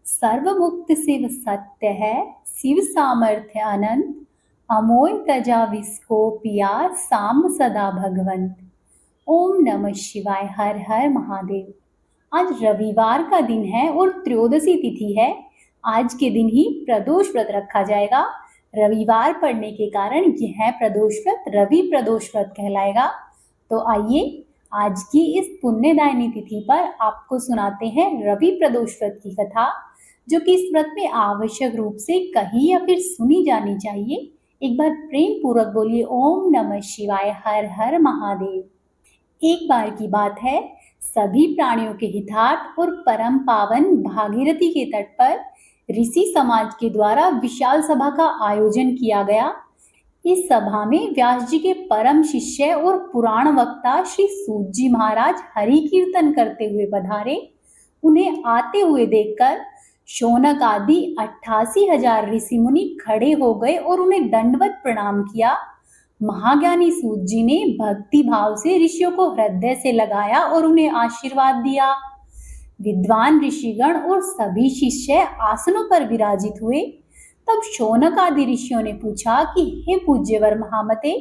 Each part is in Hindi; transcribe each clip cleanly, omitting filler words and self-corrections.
सर्वमुक्त शिव सत्य है, शिव सामर्थ्य अनंत, अमोय तजा विस्को पिया सांब सदा भगवंत। ओम नमः शिवाय। हर हर महादेव। आज रविवार का दिन है और त्रयोदशी तिथि है। आज के दिन ही प्रदोष व्रत रखा जाएगा। रविवार पड़ने के कारण यह प्रदोष व्रत रवि प्रदोष व्रत कहलाएगा। तो आइए आज की इस पुण्यदायिनी तिथि पर आपको सुनाते हैं रवि प्रदोष व्रत की कथा, जो कि इस व्रत में आवश्यक रूप से कही या फिर सुनी जानी चाहिए। एक बार प्रेम पूर्वक बोलिए ओम नमः शिवाय। हर हर महादेव। एक बार की बात है, सभी प्राणियों के हितार्थ और परम पावन भागीरथी के तट पर ऋषि समाज के द्वारा विशाल सभा का आयोजन किया गया। इस सभा में व्यास जी के परम शिष्य और पुराण वक्ता श्री सूत जी महाराज हरि कीर्तन करते हुए पधारे। उन्हें आते हुए देखकर शौनक आदि 88,000 ऋषि मुनि खड़े हो गए और उन्हें दंडवत प्रणाम किया। महाज्ञानी सूत जी ने भक्ति भाव से ऋषियों को हृदय से लगाया और उन्हें आशीर्वाद दिया। विद्वान ऋषिगण और सभी शिष्य आसनों पर विराजित हुए। तब शौनक आदि ऋषियों ने पूछा कि हे पूज्यवर महामते,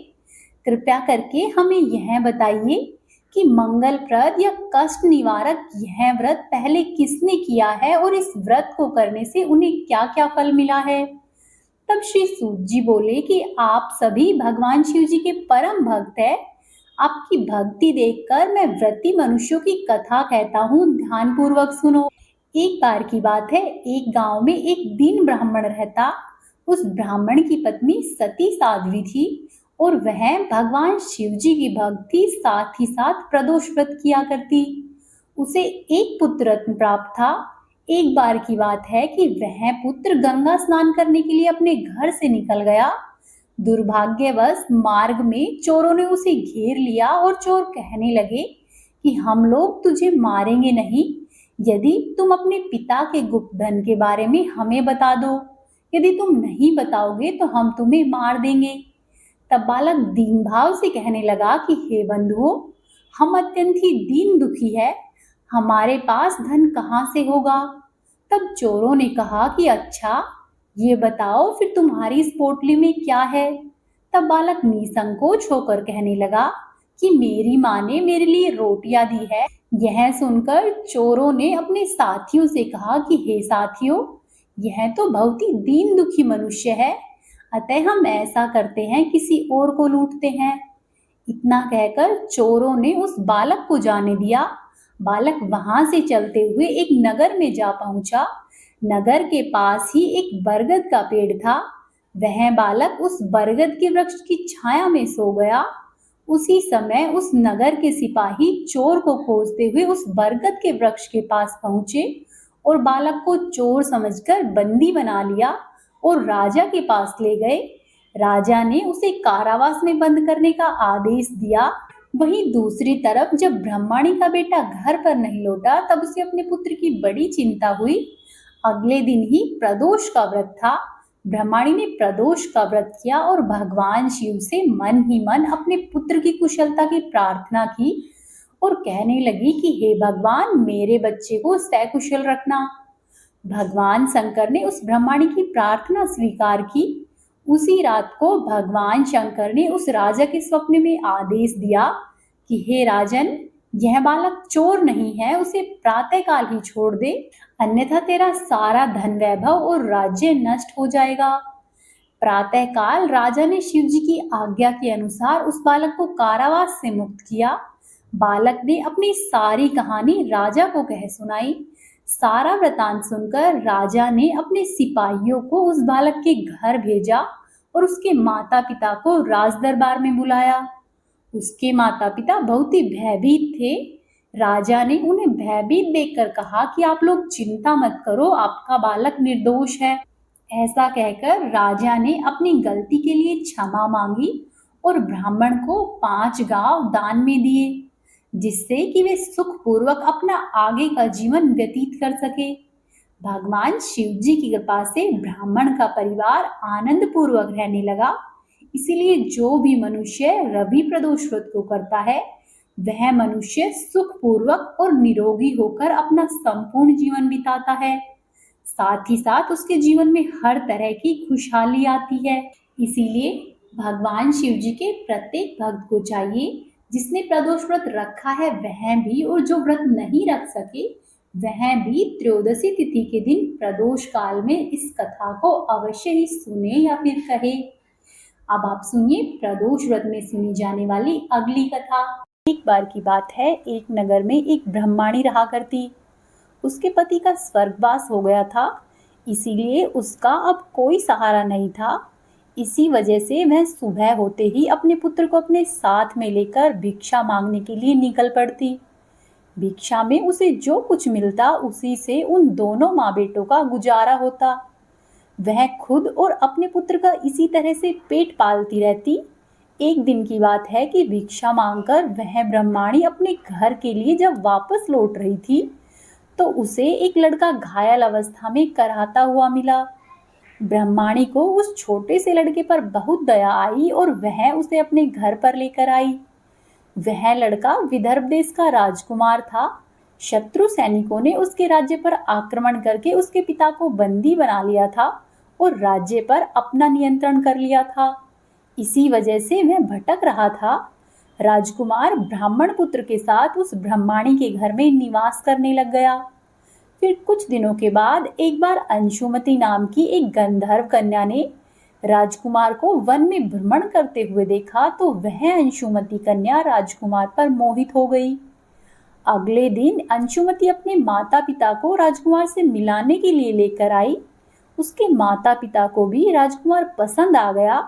कृपया करके हमें यह बताइए कि मंगलप्रद या कष्ट निवारक यह व्रत पहले किसने किया है और इस व्रत को करने से उन्हें क्या क्या फल मिला है। तब श्री सूत जी बोले कि आप सभी भगवान शिव जी के परम भक्त हैं। आपकी भक्ति देखकर मैं व्रती मनुष्यों की कथा कहता हूँ, ध्यान पूर्वक सुनो। एक बार की बात है, एक गांव में एक दीन ब्राह्मण रहता। उस ब्राह्मण की पत्नी सती साध्वी थी और वह भगवान शिव जी की भक्त थी, साथ ही साथ प्रदोष व्रत किया करती। उसे एक पुत्र रत्न प्राप्त था। एक बार की बात है कि वह पुत्र गंगा स्नान करने के लिए अपने घर से निकल गया। दुर्भाग्यवश मार्ग में चोरों ने उसे घेर लिया और चोर कहने लगे कि हम लोग तुझे मारेंगे नहीं, यदि तुम अपने पिता के गुप्त धन के बारे में हमें बता दो। यदि तुम नहीं बताओगे तो हम तुम्हें मार देंगे। तब बालक दीन भाव से कहने लगा कि हे बंधुओं, हम अत्यंत ही दीन दुखी है, हमारे पास धन कहाँ से होगा। तब चोरों ने कहा कि अच्छा, ये बताओ फिर तुम्हारी इस पोटली में क्या है। तब बालक निसंकोच होकर कहने लगा कि मेरी माँ ने मेरे लिए रोटियां दी है। यह सुनकर चोरों ने अपने साथियों से कहा कि हे साथियों, यह तो बहुत ही दीन दुखी मनुष्य है, अतः हम ऐसा करते हैं किसी और को लूटते हैं। इतना कहकर चोरों ने उस बालक को जाने दिया। बालक वहां से चलते हुए एक नगर में जा पहुंचा। नगर के पास ही एक बरगद का पेड़ था। वह बालक उस बरगद के वृक्ष की छाया में सो गया। उसी समय उस नगर के सिपाही चोर को खोजते हुए उस बरगद के वृक्ष के पास पहुंचे और बालक को चोर समझकर बंदी बना लिया और राजा के पास ले गए। राजा ने उसे कारावास में बंद करने का आदेश दिया। वहीं दूसरी तरफ जब ब्रह्माणी का बेटा घर पर नहीं लौटा, तब उसे अपने पुत्र की बड़ी चिंता हुई। अगले दिन ही प्रदोष का व्रत था। ब्रह्माणी ने प्रदोष का व्रत किया और भगवान शिव से मन ही मन अपने पुत्र की कुशलता की प्रार्थना की और कहने लगी कि हे भगवान, मेरे बच्चे को सकुशल रखना। भगवान शंकर ने उस ब्रह्माणी की प्रार्थना स्वीकार की। उसी रात को भगवान शंकर ने उस राजा के स्वप्न में आदेश दिया कि हे राजन, यह बालक चोर नहीं है, उसे प्रातःकाल ही छोड़ दे, अन्यथा तेरा सारा धन वैभव और राज्य नष्ट हो जाएगा। प्रातःकाल राजा ने शिव जी की आज्ञा के अनुसार उस बालक को कारावास से मुक्त किया। बालक ने अपनी सारी कहानी राजा को कह सुनाई। सारा वृतांत सुनकर राजा ने अपने सिपाहियों को उस बालक के घर भेजा और उसके माता पिता को राज दरबार में बुलाया। उसके माता पिता बहुत ही भयभीत थे। राजा ने उन्हें भयभीत देखकर कहा कि आप लोग चिंता मत करो, आपका बालक निर्दोष है। ऐसा कहकर राजा ने अपनी गलती के लिए क्षमा मांगी और ब्राह्मण को 5 गांव दान में दिए, जिससे कि वे सुखपूर्वक अपना आगे का जीवन व्यतीत कर सके। भगवान शिव जी की कृपा से ब्राह्मण का परिवार आनंद पूर्वक रहने लगा। इसीलिए जो भी मनुष्य रवि प्रदोष व्रत को करता है, वह मनुष्य सुखपूर्वक और निरोगी होकर अपना संपूर्ण जीवन बिताता है। साथ ही साथ उसके जीवन में हर तरह की खुशहाली आती है। इसीलिए भगवान शिव जी के प्रत्येक भक्त को चाहिए, जिसने प्रदोष व्रत रखा है वह भी, और जो व्रत नहीं रख सके वह भी त्रयोदशी तिथि के दिन प्रदोष काल में इस कथा को अवश्य ही सुने या फिर कहे। अब आप सुनिए प्रदोष व्रत में सुनी जाने वाली अगली कथा। एक बार की बात है, एक नगर में एक ब्रह्माणी रहा करती। उसके पति का स्वर्गवास हो गया था, इसीलिए उसका अब कोई सहारा नहीं था। इसी वजह से वह सुबह होते ही अपने पुत्र को अपने साथ में लेकर भिक्षा मांगने के लिए निकल पड़ती। भिक्षा में उसे जो कुछ मिलता उसी से उन दोनों माँ बेटों का गुजारा होता। वह खुद और अपने पुत्र का इसी तरह से पेट पालती रहती। एक दिन की बात है कि भिक्षा मांगकर वह ब्रह्माणी अपने घर के लिए जब वापस लौट रही थी तो उसे एक लड़का घायल अवस्था में कराहता हुआ मिला। ब्रह्माणी को उस छोटे से लड़के पर बहुत दया आई और वह उसे अपने घर पर लेकर आई। वह लड़का विदर्भ देश का राजकुमार था। शत्रु सैनिकों ने उसके राज्य पर आक्रमण करके उसके पिता को बंदी बना लिया था और राज्य पर अपना नियंत्रण कर लिया था। इसी वजह से वह भटक रहा था। राजकुमार ब्राह्मण पुत्र के साथ उस ब्रह्माणी के घर में निवास करने लग गया। फिर कुछ दिनों के बाद एक बार अंशुमति नाम की एक गंधर्व कन्या ने राजकुमार को वन में भ्रमण करते हुए देखा तो वह अंशुमति कन्या राजकुमार पर मोहित हो गई। अगले दिन अंशुमति अपने माता पिता को राजकुमार से मिलाने के लिए लेकर आई। उसके माता पिता को भी राजकुमार पसंद आ गया।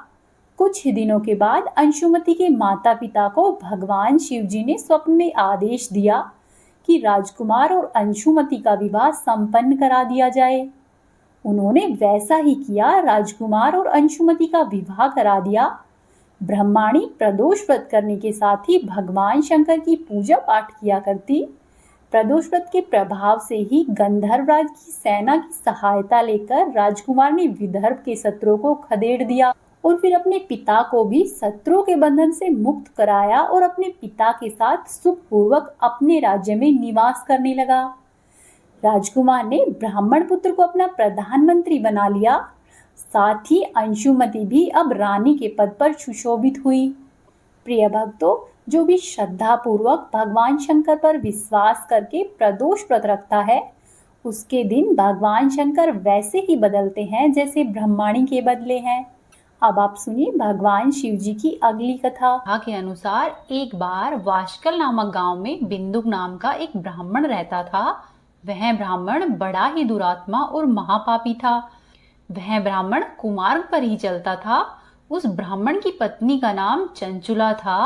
कुछ ही दिनों के बाद अंशुमति के माता पिता को भगवान शिव जी ने स्वप्न में आदेश दिया कि राजकुमार और अंशुमति का विवाह संपन्न करा दिया जाए। उन्होंने वैसा ही किया। राजकुमार और अंशुमति का विवाह करा दिया। ब्रह्माणी प्रदोष व्रत करने के साथ ही भगवान शंकर की पूजा पाठ किया करती। प्रदोष व्रत के प्रभाव से ही गंधर्वराज की सेना की सहायता लेकर राजकुमार ने विदर्भ के शत्रुओं को खदेड़ दिया और फिर अपने पिता को भी शत्रुओं के बंधन से मुक्त कराया और अपने पिता के साथ सुखपूर्वक अपने राज्य में निवास करने लगा। राजकुमार ने ब्राह्मण पुत्र को अपना प्रधानमंत्री बना लिया। साथ ही अंशुमति भी अब रानी के पद पर सुशोभित हुई। प्रिय भक्तों, जो भी श्रद्धा पूर्वक भगवान शंकर पर विश्वास करके प्रदोष व्रत रखता है उसके दिन भगवान शंकर वैसे ही बदलते हैं जैसे ब्रह्माणी के बदले हैं। अब आप सुनिए भगवान शिव जी की अगली कथा के अनुसार एक बार वाशकल नामक गांव में बिंदुक नाम का एक ब्राह्मण रहता था। वह ब्राह्मण बड़ा ही दुरात्मा और महापापी था। वह ब्राह्मण कुमार्ग पर ही चलता था। उस ब्राह्मण की पत्नी का नाम चंचुला था।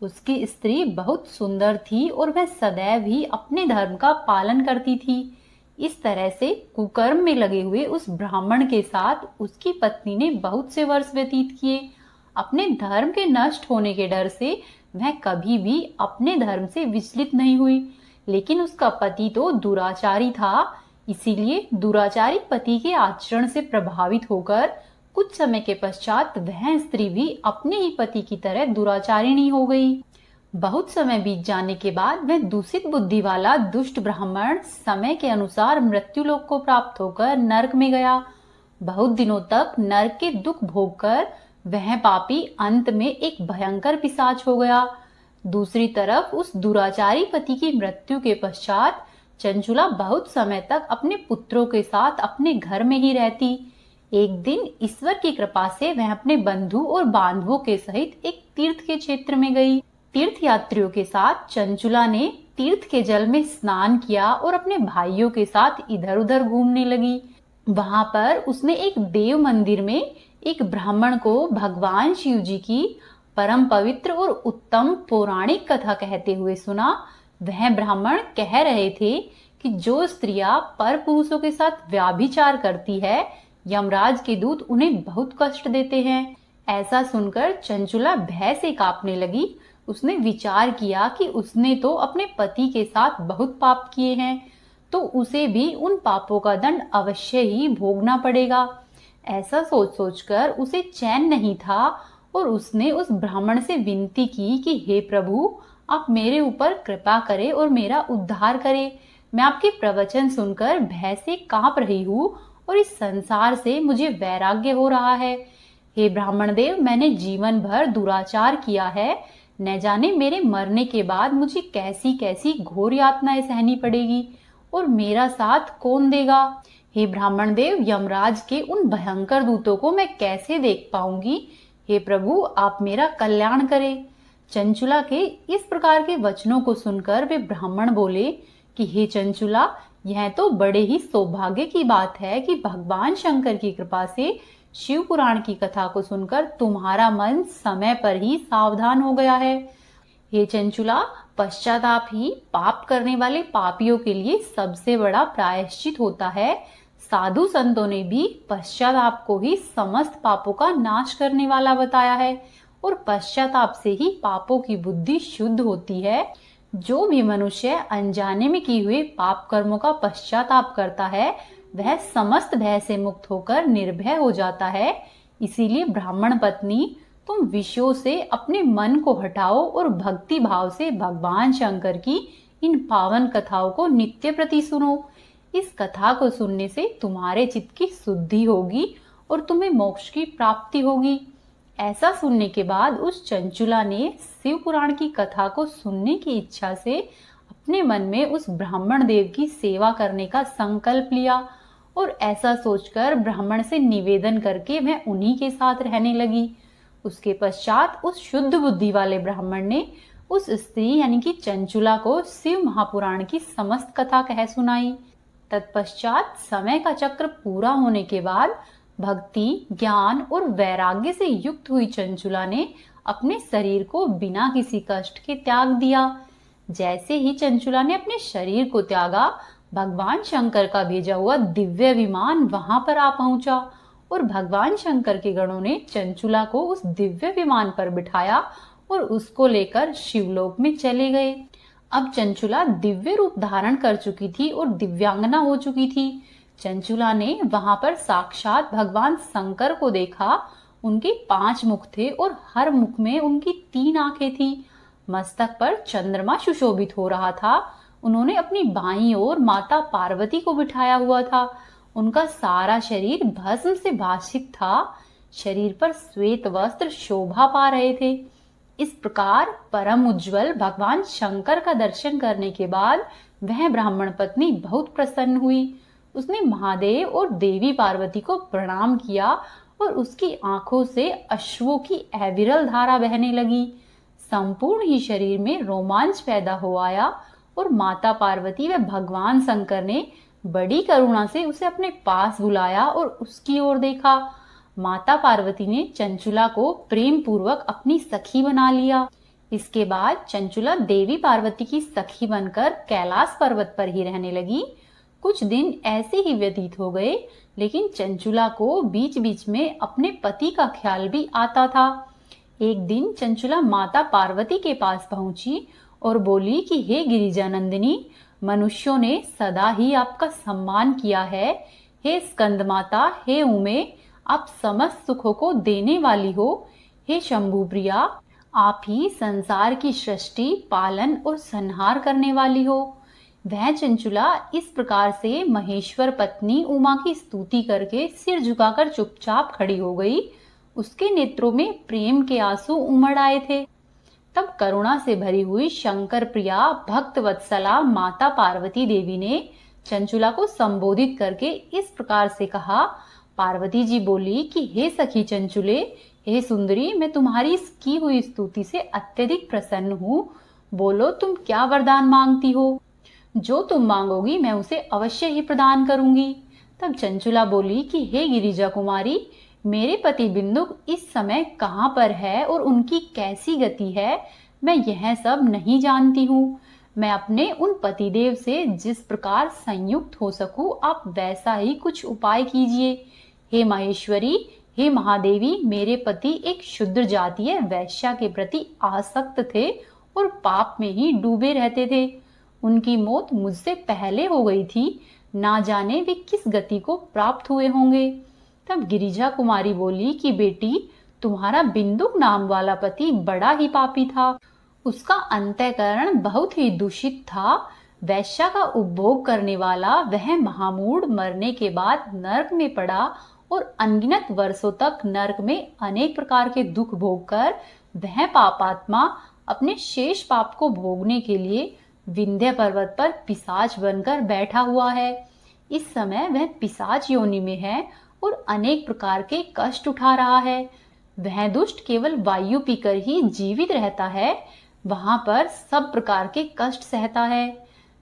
उसकी स्त्री बहुत सुंदर थी और वह सदैव ही अपने धर्म का पालन करती थी। इस तरह से कुकर्म में लगे हुए उस ब्राह्मण के साथ उसकी पत्नी ने बहुत से वर्ष व्यतीत किए। अपने धर्म के नष्ट होने के डर से वह कभी भी अपने धर्म से विचलित नहीं हुई। लेकिन उसका पति तो दुराचारी था, इसीलिए दुराचारी पति के आचरण से प्रभावित होकर कुछ समय के पश्चात वह स्त्री भी अपने ही पति की तरह दुराचारिणी हो गई। बहुत समय बीत जाने के बाद वह दूषित बुद्धि वाला दुष्ट ब्राह्मण समय के अनुसार मृत्यु लोक को प्राप्त होकर नरक में गया। बहुत दिनों तक नरक के दुख भोगकर वह पापी अंत में एक भयंकर पिशाच हो गया। दूसरी तरफ उस दुराचारी पति की मृत्यु के पश्चात चंचुला बहुत समय तक अपने पुत्रों के साथ अपने घर में ही रहती। एक दिन ईश्वर की कृपा से वह अपने बंधु और बांधवों के सहित एक तीर्थ के क्षेत्र में गई। तीर्थ यात्रियों के साथ चंचुला ने तीर्थ के जल में स्नान किया और अपने भाइयों के साथ इधर उधर घूमने लगी। वहां पर उसने एक देव मंदिर में एक ब्राह्मण को भगवान शिव जी की परम पवित्र और उत्तम पौराणिक कथा कहते हुए सुना। वह ब्राह्मण कह रहे थे कि जो स्त्रियां पर पुरुषों के साथ व्याभिचार करती है, यमराज के दूत उन्हें बहुत कष्ट देते हैं। ऐसा सुनकर चंचुला भय से कांपने लगी। उसने विचार किया कि उसने तो अपने पति के साथ बहुत पाप किए हैं, तो उसे भी उन पापों का दंड अवश्य ही भोगना पड़ेगा। ऐसा सोच सोचकर उसे चैन नहीं था और उसने उस ब्राह्मण से विनती की कि हे प्रभु, आप मेरे ऊपर कृपा करें और मेरा उद्धार करें। मैं आपके प्रवचन सुनकर भय से कांप रही हूँ और इस संसार से मुझे वैराग्य हो रहा है। हे ब्राह्मण देव, मैंने जीवन भर दुराचार किया है। न जाने मेरे मरने के बाद मुझे कैसी कैसी घोर यातनाएं सहनी पड़ेगी और मेरा साथ कौन देगा। हे ब्राह्मण देव, यमराज के उन भयंकर दूतों को मैं कैसे देख पाऊंगी। हे प्रभु, आप मेरा कल्याण करें। चंचुला के इस प्रकार के वचनों को सुनकर वे ब्राह्मण बोले कि हे चंचुला, यह तो बड़े ही सौभाग्य की बात है कि भगवान शंकर की कृपा से शिव पुराण की कथा को सुनकर तुम्हारा मन समय पर ही सावधान हो गया है। हे चंचुला, पश्चाताप ही पाप करने वाले पापियों के लिए सबसे बड़ा प्रायश्चित होता है। साधु संतों ने भी पश्चाताप को ही समस्त पापों का नाश करने वाला बताया है और पश्चाताप से ही पापों की बुद्धि शुद्ध होती है। जो भी मनुष्य अनजाने में किए हुए पाप कर्मों का पश्चाताप करता है वह समस्त भय से मुक्त होकर निर्भय हो जाता है। इसीलिए ब्राह्मण पत्नी, तुम विषयों से अपने मन को हटाओ और भक्ति भाव से भगवान शंकर की इन पावन कथाओं को नित्य प्रति सुनो। इस कथा को सुनने से तुम्हारे चित्त की शुद्धि होगी और तुम्हें मोक्ष की प्राप्ति होगी। ऐसा सुनने के बाद उस चंचुला ने शिव पुराण की कथा को सुनने की इच्छा से अपने मन में उस ब्राह्मण देव की सेवा करने का संकल्प लिया और ऐसा सोचकर ब्राह्मण से निवेदन करके वह उन्हीं के साथ रहने लगी। उसके पश्चात उस शुद्ध बुद्धि वाले ब्राह्मण ने उस स्त्री यानी कि चंचुला को शिव महापुराण की समस्त कथा कह सुनाई। तत्पश्चात समय का चक्र पूरा होने के बाद भक्ति, ज्ञान और वैराग्य से युक्त हुई चंचुला ने अपने शरीर को बिना किसी कष्ट के त्याग दिया। जैसे ही चंचुला ने अपने शरीर को त्यागा, भगवान शंकर का भेजा हुआ दिव्य विमान वहां पर आ पहुंचा और भगवान शंकर के गणों ने चंचुला को उस दिव्य विमान पर बिठाया और उसको लेकर शिवलोक में चले गए। अब चंचुला दिव्य रूप धारण कर चुकी थी और दिव्यांगना हो चुकी थी। चंचुला ने वहां पर साक्षात भगवान शंकर को देखा। उनके 5 मुख थे और हर मुख में उनकी 3 आंखें थी। मस्तक पर चंद्रमा सुशोभित हो रहा था। उन्होंने अपनी बाईं ओर माता पार्वती को बिठाया हुआ था। उनका सारा शरीर भस्म से भासित था। शरीर पर श्वेत वस्त्र शोभा पा रहे थे। इस प्रकार परम उज्जवल भगवान शंकर का दर्शन करने के बाद वह ब्राह्मण पत्नी बहुत प्रसन्न हुई। उसने महादेव और देवी पार्वती को प्रणाम किया और उसकी आंखों से अश्वों की अविरल धारा बहने लगी। संपूर्ण ही शरीर में रोमांच पैदा हो आया और माता पार्वती व भगवान शंकर ने बड़ी करुणा से उसे अपने पास बुलाया और उसकी ओर देखा। माता पार्वती ने चंचुला को प्रेम पूर्वक अपनी सखी बना लिया। इसके बाद चंचुला देवी पार्वती की सखी बनकर कैलाश पर्वत पर ही रहने लगी। कुछ दिन ऐसे ही व्यतीत हो गए, लेकिन चंचुला को बीच बीच में अपने पति का ख्याल भी आता था। एक दिन चंचुला माता पार्वती के पास पहुंची और बोली कि हे गिरिजा नंदिनी, मनुष्यों ने सदा ही आपका सम्मान किया है। हे स्कंद माता, हे उमे, आप समस्त सुखों को देने वाली हो। हे शंभु प्रिया, आप ही संसार की सृष्टि, पालन और संहार करने वाली हो। वह चंचुला इस प्रकार से महेश्वर पत्नी उमा की स्तुति करके सिर झुकाकर चुपचाप खड़ी हो गई। उसके नेत्रों में प्रेम के आंसू उमड़ आए थे। तब करुणा से भरी हुई शंकर प्रिया भक्त वत्सला माता पार्वती देवी ने चंचुला को संबोधित करके इस प्रकार से कहा। पार्वती जी बोली कि हे सखी चंचुले, हे सुंदरी, मैं तुम्हारी इस की हुई स्तुति से अत्यधिक प्रसन्न हूँ। बोलो, तुम क्या वरदान मांगती हो? जो तुम मांगोगी मैं उसे अवश्य ही प्रदान करूंगी। तब चंचुला बोली कि हे गिरिजा कुमारी, मेरे पति बिंदुक इस समय कहाँ पर है और उनकी कैसी गति है, मैं यह सब नहीं जानती हूँ। मैं अपने उन पतिदेव से जिस प्रकार संयुक्त हो सकूं, आप वैसा ही कुछ उपाय कीजिए। हे महेश्वरी, हे महादेवी, मेरे पति एक शुद्र जातीय वैश्या के प्रति आसक्त थे और पाप में ही डूबे रहते थे। उनकी मौत मुझसे पहले हो गई थी। ना जाने वे किस गति को प्राप्त हुए होंगे। तब गिरिजा कुमारी बोली कि बेटी, तुम्हारा बिंदुक नाम वाला पति बड़ा ही पापी था। उसका अंतःकरण बहुत ही दूषित था। वैश्या का उपभोग करने वाला वह महामूढ़ मरने के बाद नरक में पड़ा और अनगिनत वर्षों तक नरक में अनेक प्रकार के दुख भोगकर वह पापात्मा अपने शेष पाप को भोगने के लिए विंध्य पर्वत पर पिशाच बनकर बैठा हुआ है। इस समय वह पिशाच योनि में है और अनेक प्रकार के कष्ट उठा रहा है। वह दुष्ट केवल वायु पीकर ही जीवित रहता है, वहां पर सब प्रकार के कष्ट सहता है।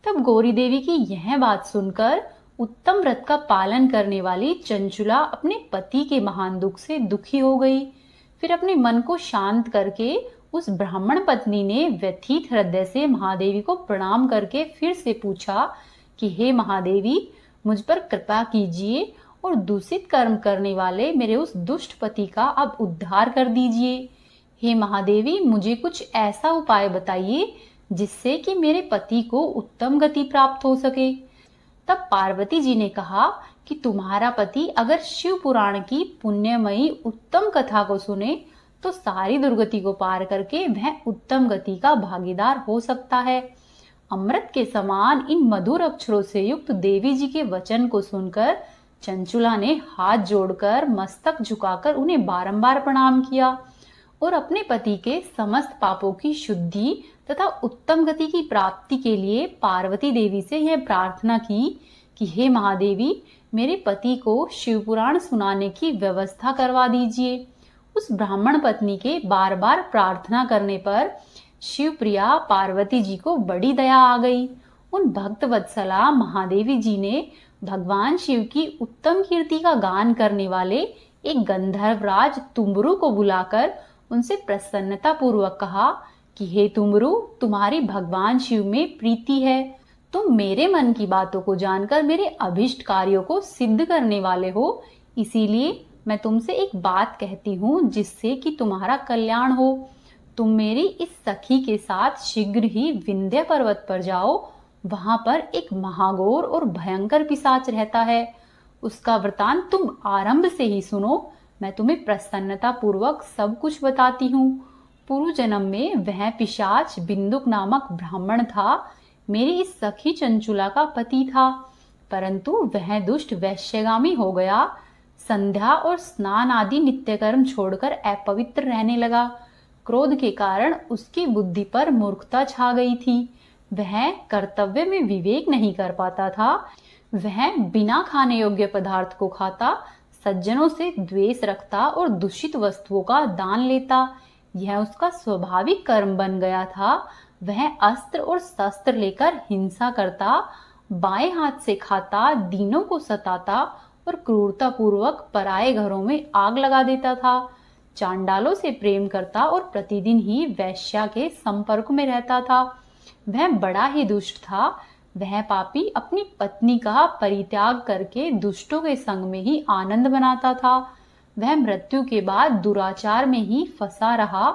तब गौरी देवी की यह बात सुनकर उत्तम व्रत का पालन करने वाली चंचुला अपने पति के महान दुख से दुखी हो गई। फिर अपने मन को शांत करके उस ब्राह्मण पत्नी ने व्यथित हृदय से महादेवी को प्रणाम करके फिर से पूछा कि हे महादेवी, मुझ पर कृपा कीजिए और दूषित कर्म करने वाले मेरे उस दुष्ट पति का अब उद्धार कर दीजिए। हे महादेवी, मुझे कुछ ऐसा उपाय बताइए जिससे कि मेरे पति को उत्तम गति प्राप्त हो सके। तब पार्वती जी ने कहा कि तुम्हारा पति अगर शिव पुराण की पुण्यमयी उत्तम कथा को सुने तो सारी दुर्गति को पार करके वह उत्तम गति का भागीदार हो सकता है। अमृत के समान इन मधुर अक्षरों से युक्त देवी जी के वचन को सुनकर चंचुला ने हाथ जोड़कर मस्तक झुकाकर उन्हें बारंबार प्रणाम किया और अपने पति के समस्त पापों की शुद्धि तथा उत्तम गति की प्राप्ति के लिए पार्वती देवी से यह प्रार्थना की कि हे महादेवी, मेरे पति को शिवपुराण सुनाने की व्यवस्था करवा दीजिए। उस ब्राह्मण पत्नी के बार बार प्रार्थना करने पर शिवप्रिया पार्वती जी को बड़ी दया आ गई। उन भक्त वत्सला महादेवी जी ने भगवान शिव की उत्तम कीर्ति का गान करने वाले एक गंधर्वराज तुम्बरु को बुलाकर उनसे प्रसन्नता पूर्वक कहा कि हे तुम्बरु, तुम्हारी भगवान शिव में प्रीति है। तुम मेरे मन की बातों को जानकर मेरे अभिष्ट कार्यों को सिद्ध करने वाले हो, इसीलिए मैं तुमसे एक बात कहती हूँ जिससे कि तुम्हारा कल्याण हो। तुम मेरी इस सखी के साथ शीघ्र ही विंध्य पर्वत पर जाओ। वहां पर एक महाघोर और भयंकर पिशाच रहता है। उसका वृतांत तुम आरंभ से ही सुनो। मैं तुम्हें प्रसन्नता पूर्वक सब कुछ बताती हूँ। पूर्व जन्म में वह पिशाच बिंदुक नामक ब्राह्मण था। मेरी इस सखी चंचुला का पति था, परंतु वह दुष्ट वैश्यगामी हो गया। संध्या और स्नान आदि नित्य कर्म छोड़कर अपवित्र रहने लगा। क्रोध के कारण उसकी बुद्धि पर मूर्खता छा गई थी। वह कर्तव्य में विवेक नहीं कर पाता था। वह बिना खाने योग्य पदार्थ को खाता, सज्जनों से द्वेष रखता और दूषित वस्तुओं का दान लेता। यह उसका स्वाभाविक कर्म बन गया था। वह अस्त्र और शस्त्र लेकर हिंसा करता, बाएं हाथ से खाता, दीनों को सताता और क्रूरता पूर्वक पराये घरों में आग लगा देता था। चांडालों से प्रेम करता और प्रतिदिन ही वैश्या के संपर्क में रहता था। वह बड़ा ही दुष्ट था। वह पापी अपनी पत्नी का परित्याग करके दुष्टों के संग में ही आनंद बनाता था। वह मृत्यु के बाद दुराचार में ही फंसा रहा।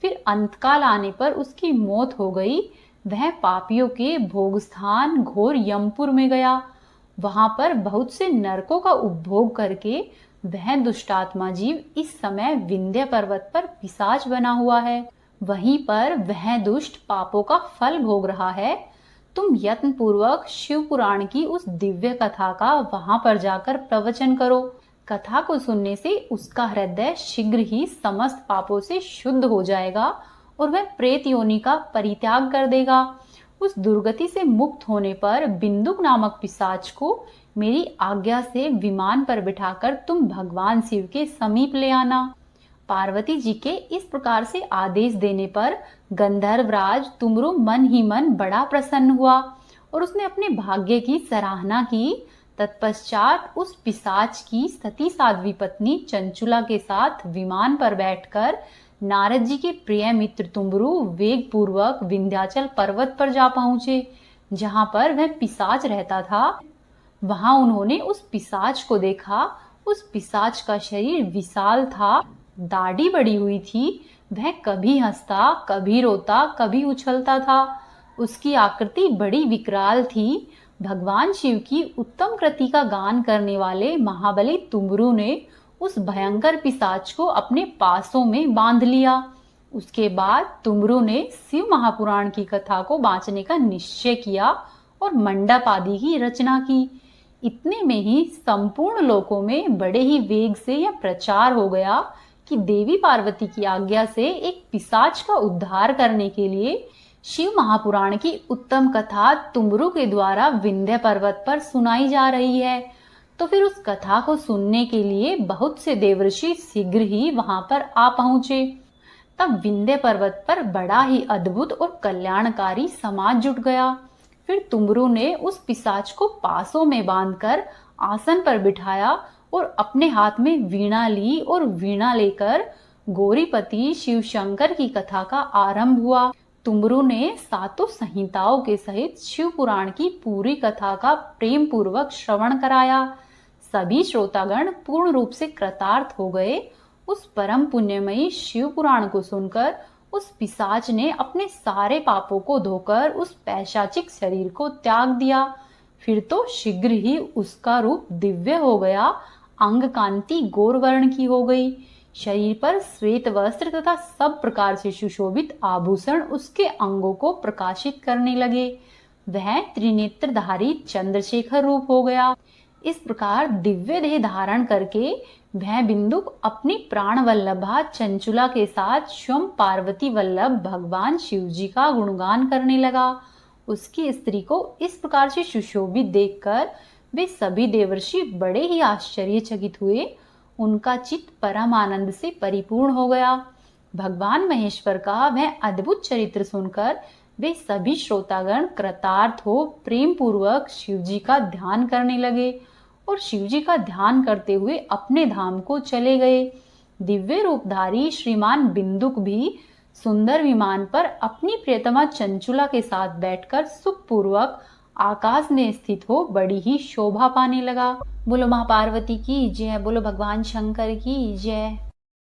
फिर अंतकाल आने पर उसकी मौत हो गई। वह पापियों के भोग स्थान घोर यमपुर में गया। वहां पर बहुत से नरकों का उपभोग करके वह दुष्टात्मा जीव इस समय विंध्य पर्वत पर पिशाच बना हुआ है। वहीं पर वह दुष्ट पापों का फल भोग रहा है। तुम यत्न पूर्वक शिव पुराण की उस दिव्य कथा का वहां पर जाकर प्रवचन करो। कथा को सुनने से उसका हृदय शीघ्र ही समस्त पापों से शुद्ध हो जाएगा और वह प्रेत योनि का परित्याग कर देगा। उस दुर्गति से मुक्त होने पर बिंदुक नामक पिशाच को मेरी आज्ञा से विमान पर बिठाकर तुम भगवान शिव के समीप ले आना। पार्वती जी के इस प्रकार से आदेश देने पर गंधर्वराज तुमरु मन ही मन बड़ा प्रसन्न हुआ और उसने अपने भाग्य की सराहना की। तत्पश्चात उस पिशाच की सती साध्वी पत्नी चंचुला के साथ विमान पर बैठकर नारद जी के प्रिय मित्र तुमरु वेग पूर्वक विंध्याचल पर्वत पर जा पहुंचे, जहां पर वह पिशाच रहता था। वहां उन्होंने उस पिशाच को देखा। उस पिशाच का शरीर विशाल था, दाढ़ी बड़ी हुई थी। वह कभी हंसता, कभी रोता, कभी उछलता था। उसकी आकृति बड़ी विकराल थी। भगवान शिव की उत्तम कृति का गान करने वाले महाबली तुमरु ने उस भयंकर पिशाच को अपने पासों में बांध लिया। उसके बाद तुमरु ने शिव महापुराण की कथा को बांचने का निश्चय किया और मंडप आदि की रचना की। इतने में ही संपूर्ण लोकों में बड़े ही वेग से यह प्रचार हो गया कि देवी पार्वती की आज्ञा से एक पिशाच का उद्धार करने के लिए शिव महापुराण की उत्तम कथा तुमरू के द्वारा विंध्य पर्वत पर सुनाई जा रही है। तो फिर उस कथा को सुनने के लिए बहुत से देवर्षि शीघ्र ही वहां पर आ पहुंचे। तब विंध्य पर्वत पर बड़ा ही अद्भुत और कल्याणकारी समाज जुट गया। फिर तुमरू ने उस पिशाच को पासों में बांधकर आसन पर बिठाया और अपने हाथ में वीणा ली और वीणा लेकर गौरीपति शिव शंकर की कथा का आरंभ हुआ। तुमरू ने सातों संहिताओं के सहित शिव पुराण की पूरी कथा का प्रेम पूर्वक श्रवण कराया। सभी श्रोतागण पूर्ण रूप से कृतार्थ हो गए। उस परम पुण्यमयी शिव पुराण को सुनकर उस पिशाच ने अपने सारे पापों को धोकर उस पैशाचिक शरीर को त्याग दिया। फिर तो शीघ्र ही उसका रूप दिव्य हो गया, अंग कांति गौर वर्ण की हो गई। शरीर पर श्वेत वस्त्र तथा सब प्रकार से सुशोभित आभूषण उसके अंगों को प्रकाशित करने लगे। वह त्रिनेत्रधारी चंद्रशेखर रूप हो गया। इस प्रकार दिव्य देह धारण करके वह बिंदुक अपनी प्राण वल्लभा चंचुला के साथ स्वयं पार्वती वल्लभ भगवान शिव जी का गुणगान करने लगा। उसकी स्त्री को इस प्रकार से सुशोभित देखकर वे सभी देवर्षि बड़े ही आश्चर्यचकित हुए। उनका चित्त परम आनंद से परिपूर्ण हो गया। भगवान महेश्वर का वह अद्भुत चरित्र सुनकर वे सभी श्रोतागण कृतार्थ हो प्रेम पूर्वक शिव जी का ध्यान करने लगे और शिव जी का ध्यान करते हुए अपने धाम को चले गए। दिव्य रूपधारी श्रीमान बिंदुक भी सुंदर विमान पर अपनी प्रियतमा चंचुला के साथ बैठकर सुखपूर्वक आकाश में स्थित हो बड़ी ही शोभा पाने लगा। बोलो मां पार्वती की जय, बोलो भगवान शंकर की जय।